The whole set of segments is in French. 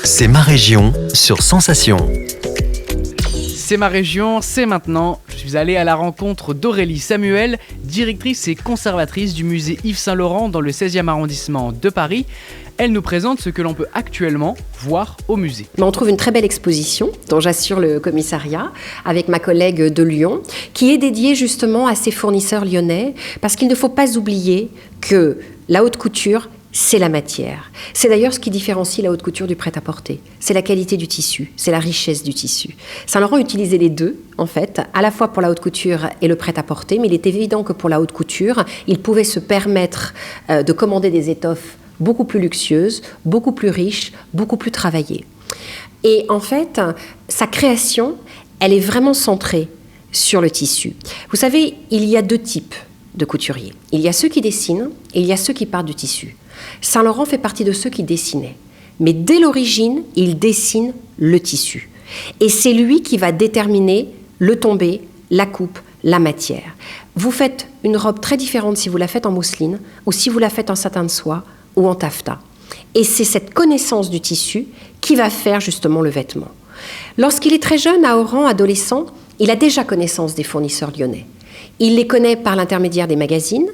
C'est ma région sur Sensation. C'est ma région, c'est maintenant. Je suis allé à la rencontre d'Aurélie Samuel, directrice et conservatrice du musée Yves Saint-Laurent dans le 16e arrondissement de Paris. Elle nous présente ce que l'on peut actuellement voir au musée. On trouve une très belle exposition dont j'assure le commissariat avec ma collègue de Lyon, qui est dédiée justement à ces fournisseurs lyonnais, parce qu'il ne faut pas oublier que la haute couture, c'est la matière. C'est d'ailleurs ce qui différencie la haute couture du prêt-à-porter. C'est la qualité du tissu, c'est la richesse du tissu. Saint-Laurent utilisait les deux, en fait, à la fois pour la haute couture et le prêt-à-porter, mais il est évident que pour la haute couture, il pouvait se permettre de commander des étoffes beaucoup plus luxueuses, beaucoup plus riches, beaucoup plus travaillées. Et en fait, sa création, elle est vraiment centrée sur le tissu. Vous savez, il y a deux types de couturiers. Il y a ceux qui dessinent et il y a ceux qui partent du tissu. Saint-Laurent fait partie de ceux qui dessinaient. Mais dès l'origine, il dessine le tissu. Et c'est lui qui va déterminer le tombé, la coupe, la matière. Vous faites une robe très différente si vous la faites en mousseline ou si vous la faites en satin de soie ou en taffetas. Et c'est cette connaissance du tissu qui va faire justement le vêtement. Lorsqu'il est très jeune, à Oran, adolescent, il a déjà connaissance des fournisseurs lyonnais. Il les connaît par l'intermédiaire des magazines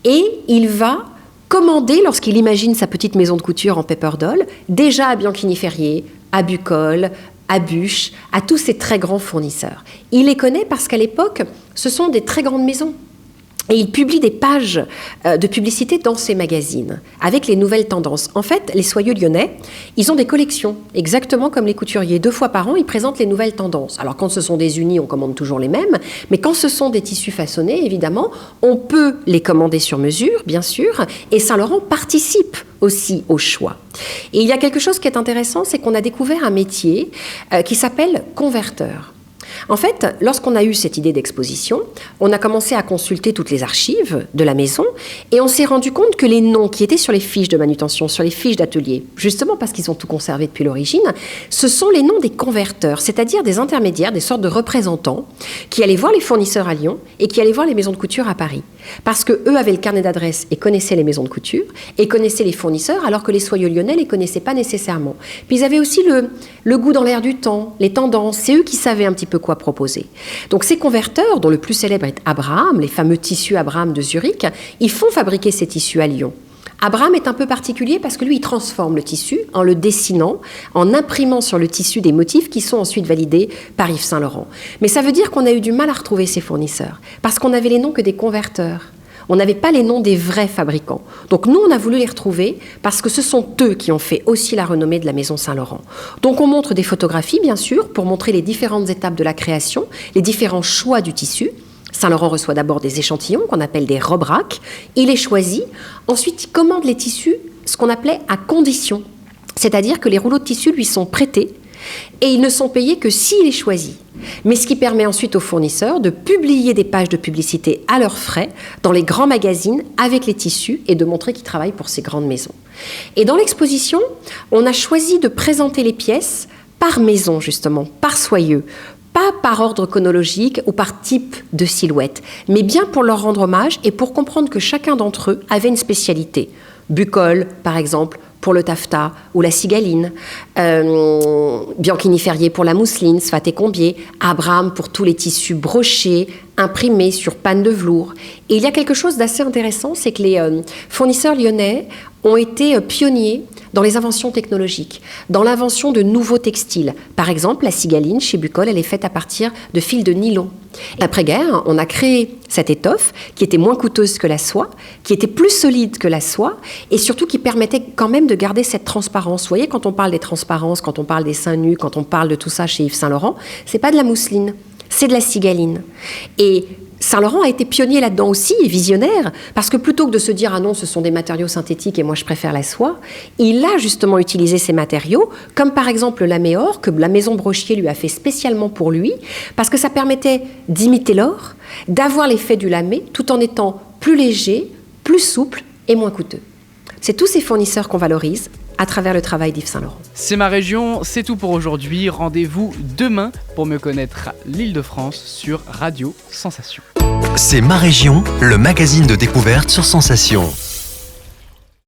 et il va commander, lorsqu'il imagine sa petite maison de couture en paper doll, déjà à Bianchini-Ferrier, à Bucol, à Buche, à tous ces très grands fournisseurs. Il les connaît parce qu'à l'époque, ce sont des très grandes maisons. Et il publie des pages de publicité dans ces magazines, avec les nouvelles tendances. En fait, les soyeux lyonnais, ils ont des collections, exactement comme les couturiers. 2 fois par an, ils présentent les nouvelles tendances. Alors, quand ce sont des unis, on commande toujours les mêmes. Mais quand ce sont des tissus façonnés, évidemment, on peut les commander sur mesure, bien sûr. Et Saint-Laurent participe aussi au choix. Et il y a quelque chose qui est intéressant, c'est qu'on a découvert un métier qui s'appelle converteur. En fait, lorsqu'on a eu cette idée d'exposition, on a commencé à consulter toutes les archives de la maison et on s'est rendu compte que les noms qui étaient sur les fiches de manutention, sur les fiches d'atelier, justement parce qu'ils ont tout conservé depuis l'origine, ce sont les noms des converteurs, c'est-à-dire des intermédiaires, des sortes de représentants qui allaient voir les fournisseurs à Lyon et qui allaient voir les maisons de couture à Paris. Parce qu'eux avaient le carnet d'adresses et connaissaient les maisons de couture et connaissaient les fournisseurs, alors que les soyeux lyonnais ne les connaissaient pas nécessairement. Puis ils avaient aussi le goût dans l'air du temps, les tendances, c'est eux qui savaient un petit peu quoi proposer. Donc ces converteurs, dont le plus célèbre est Abraham, les fameux tissus Abraham de Zurich, ils font fabriquer ces tissus à Lyon. Abraham est un peu particulier parce que lui, il transforme le tissu en le dessinant, en imprimant sur le tissu des motifs qui sont ensuite validés par Yves Saint-Laurent. Mais ça veut dire qu'on a eu du mal à retrouver ces fournisseurs parce qu'on n'avait les noms que des converteurs. On n'avait pas les noms des vrais fabricants. Donc nous, on a voulu les retrouver parce que ce sont eux qui ont fait aussi la renommée de la maison Saint-Laurent. Donc on montre des photographies, bien sûr, pour montrer les différentes étapes de la création, les différents choix du tissu. Saint-Laurent reçoit d'abord des échantillons qu'on appelle des robes rack. Il les choisit. Ensuite, il commande les tissus, ce qu'on appelait à condition. C'est-à-dire que les rouleaux de tissu lui sont prêtés et ils ne sont payés que s'il est choisi. Mais ce qui permet ensuite aux fournisseurs de publier des pages de publicité à leurs frais dans les grands magazines avec les tissus et de montrer qu'ils travaillent pour ces grandes maisons. Et dans l'exposition, on a choisi de présenter les pièces par maison justement, par soyeux, pas par ordre chronologique ou par type de silhouette, mais bien pour leur rendre hommage et pour comprendre que chacun d'entre eux avait une spécialité. Bucol, par exemple, pour le taffetas ou la cigaline, Bianchini-Ferrier pour la mousseline, Sfaté Combier, Abraham pour tous les tissus brochés, imprimés sur panne de velours. Et il y a quelque chose d'assez intéressant, c'est que les fournisseurs lyonnais ont été pionniers dans les inventions technologiques, dans l'invention de nouveaux textiles. Par exemple, la cigaline, chez Bucol, elle est faite à partir de fils de nylon. Après-guerre, on a créé cette étoffe qui était moins coûteuse que la soie, qui était plus solide que la soie et surtout qui permettait quand même de garder cette transparence. Vous voyez, quand on parle des transparences, quand on parle des seins nus, quand on parle de tout ça chez Yves Saint-Laurent, c'est pas de la mousseline, c'est de la cigaline. Et Saint-Laurent a été pionnier là-dedans aussi et visionnaire parce que plutôt que de se dire « Ah non, ce sont des matériaux synthétiques et moi je préfère la soie », il a justement utilisé ces matériaux comme par exemple l'améor que la maison Brochier lui a fait spécialement pour lui parce que ça permettait d'imiter l'or, d'avoir l'effet du lamé tout en étant plus léger, plus souple et moins coûteux. C'est tous ces fournisseurs qu'on valorise à travers le travail d'Yves Saint-Laurent. C'est ma région, c'est tout pour aujourd'hui. Rendez-vous demain pour mieux connaître l'Île-de-France sur Radio Sensation. C'est ma région, le magazine de découverte sur Sensation.